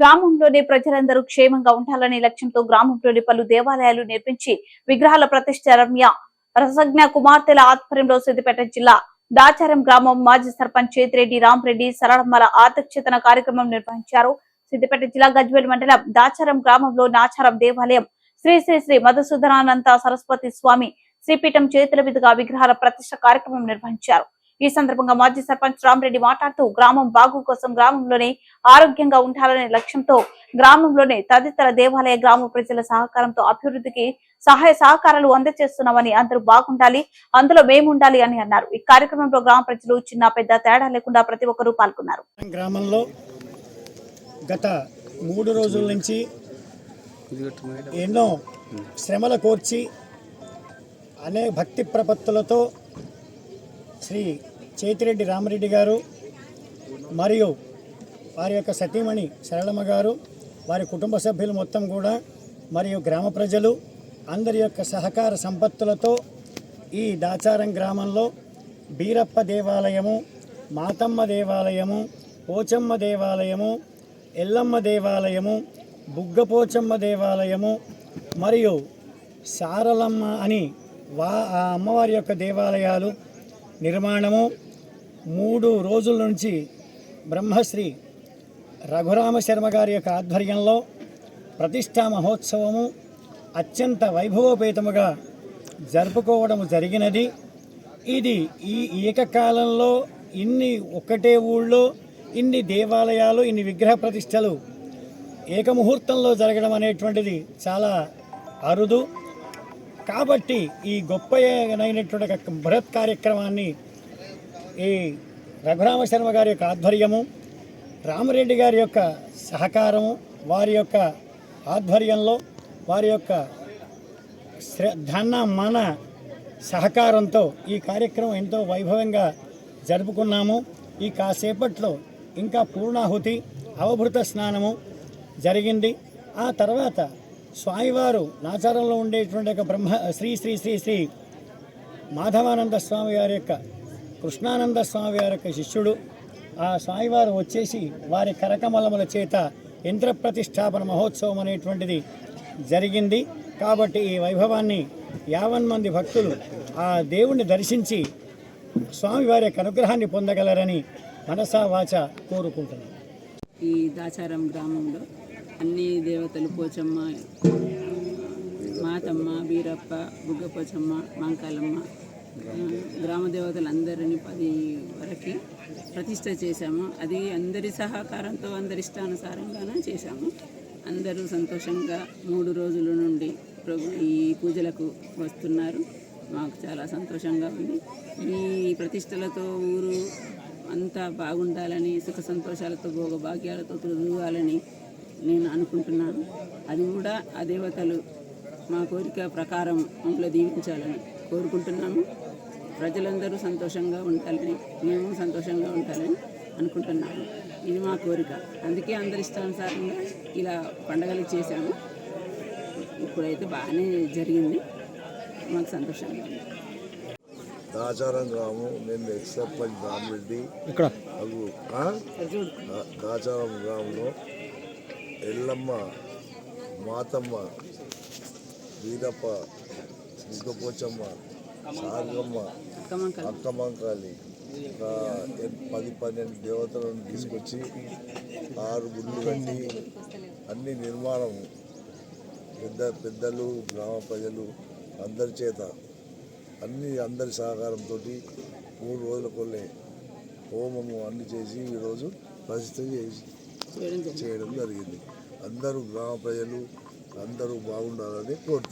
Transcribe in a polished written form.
గ్రామంలోని ప్రజలందరూ క్షేమంగా ఉండాలనే లక్ష్యంతో గ్రామంలోని పలు దేవాలయాలు నిర్మించి విగ్రహాల ప్రతిష్ఠ రమ్య రసజ్ఞ కుమార్తెల ఆధ్వర్యంలో సిద్దిపేట జిల్లా దాచారం గ్రామం మాజీ సర్పంచ్ చేతిరెడ్డి రామరెడ్డి సరళమ్మల అధ్యక్షతన కార్యక్రమం నిర్వహించారు. సిద్దిపేట జిల్లా గజ్వేల్ మండలం దాచారం గ్రామంలో నాచారం దేవాలయం శ్రీ శ్రీ శ్రీ మధుసూదనానంద సరస్వతి స్వామి శ్రీపీఠం చేతుల మీదుగా విగ్రహాల ప్రతిష్ఠ కార్యక్రమం నిర్వహించారు. ఈ సందర్భంగా మాజీ సర్పంచ్ రామరెడ్డి మాట్లాడుతూ గ్రామం బాగు కోసం గ్రామంలోనే ఆరోగ్యంగా ఉండాలనే లక్ష్యంతో గ్రామంలోనే తదితర దేవాలయ గ్రామ ప్రజల సహకారంతో అభివృద్ధికి సహాయ సహకారాలు అందజేస్తున్నామని, అందరూ బాగుండాలి, అందులో మేముండాలి అని అన్నారు. ఈ కార్యక్రమంలో గ్రామ ప్రజలు చిన్న పెద్ద తేడా లేకుండా ప్రతి ఒక్కరూ పాల్గొన్నారు. గ్రామంలో గత 3 రోజుల నుంచి ఎన్నో శ్రమల కోర్చి అనేక భక్తి ప్రపత్తులతో శ్రీ చేతిరెడ్డి రామరెడ్డి గారు మరియు వారి యొక్క సతీమణి సరళమ్మ గారు, వారి కుటుంబ సభ్యులు మొత్తం కూడా మరియు గ్రామ ప్రజలు అందరి యొక్క సహకార సంపత్తులతో ఈ దాచారం గ్రామంలో బీరప్ప దేవాలయము, మాతమ్మ దేవాలయము, పోచమ్మ దేవాలయము, ఎల్లమ్మ దేవాలయము, బుగ్గపోచమ్మ దేవాలయము మరియు సారలమ్మ అని ఆ అమ్మవారి యొక్క దేవాలయాలు నిర్మాణము 3 రోజుల నుంచి బ్రహ్మశ్రీ రఘురామ శర్మ గారి యొక్క ఆధ్వర్యంలో ప్రతిష్టా మహోత్సవము అత్యంత వైభవోపేతముగా జరుపుకోవడం జరిగినది. ఇది ఈ ఏకకాలంలో ఒకటే ఊళ్ళో ఇన్ని దేవాలయాలు, ఇన్ని విగ్రహ ప్రతిష్టలు ఏకముహూర్తంలో జరగడం అనేటువంటిది చాలా అరుదు. కాబట్టి ఈ గొప్పనైనటువంటి బృహత్ కార్యక్రమాన్ని ఈ రఘురామ శర్మ గారి యొక్క ఆధ్వర్యము, రామరెడ్డి గారి యొక్క సహకారము, వారి యొక్క ఆధ్వర్యంలో వారి యొక్క ధన మన సహకారంతో ఈ కార్యక్రమం ఎంతో వైభవంగా జరుపుకున్నాము. ఈ కాసేపట్లో ఇంకా పూర్ణాహుతి, అవభృత స్నానము జరిగింది. ఆ తర్వాత స్వామివారు నాచారంలో ఉండేటువంటి ఒక శ్రీ శ్రీ శ్రీ శ్రీ మాధవానంద స్వామి గారి యొక్క కృష్ణానంద స్వామి గారి యొక్క శిష్యుడు ఆ స్వామివారు వచ్చేసి వారి కరకమలముల చేత యంత్ర ప్రతిష్టాపన మహోత్సవం అనేటువంటిది జరిగింది. కాబట్టి ఈ వైభవాన్ని 50 మంది భక్తులు ఆ దేవుణ్ణి దర్శించి స్వామివారి యొక్క అనుగ్రహాన్ని పొందగలరని మనసా వాచ కోరుకుంటున్నాను. ఈ దాచారం గ్రామంలో అన్ని దేవతలు పోచమ్మ, మాతమ్మ, బీరప్ప, బుగ్గపోచమ్మ, మాంకాలమ్మ గ్రామ దేవతలందరినీ 10 వరకు ప్రతిష్ట చేశాము. అది అందరి సహకారంతో అందరి ఇష్టానుసారంగానే చేశాము. అందరూ సంతోషంగా 3 రోజుల నుండి ఈ పూజలకు వస్తున్నారు. మాకు చాలా సంతోషంగా ఉంది. ఈ ప్రతిష్టలతో ఊరు అంతా బాగుండాలని, సుఖ సంతోషాలతో భోగభాగ్యాలతో తిరగాలని నేను అనుకుంటున్నాను. అది కూడా ఆ దేవతలు మా కోరిక ప్రకారం మమ్మల్ని దీవించాలని కోరుకుంటున్నాము. ప్రజలందరూ సంతోషంగా ఉండాలని, మేము సంతోషంగా ఉండాలని అనుకుంటున్నాము. ఇది మా కోరిక. అందుకే అందరి ఇష్టానుసారంగా ఇలా పండగలు చేశాము. ఇప్పుడైతే బాగానే జరిగింది. మాకు సంతోషంగా ఉంది. దాచారం గ్రామం, నేను ఎక్స్ సర్పంచ్ రామరెడ్డి. దాచారం గ్రామంలో ఎల్లమ్మ, మాతమ్మ, వీరప్ప, బుగ్గపోచమ్మ, సారగమ్మ, అక్కమంకాలి 10-12 దేవతలను తీసుకొచ్చి 6 గుళ్ళు కట్టి అన్ని నిర్మాణం పెద్దలు, గ్రామ ప్రజలు అందరి చేత అందరి సహకారంతో 3 రోజుల కొల్లే హోమము అన్ని చేసి ఈరోజు ప్రతిష్ఠ చేయడం జరిగింది. అందరూ గ్రామ ప్రజలు అందరూ బాగుండాలని కోరుతున్నాను.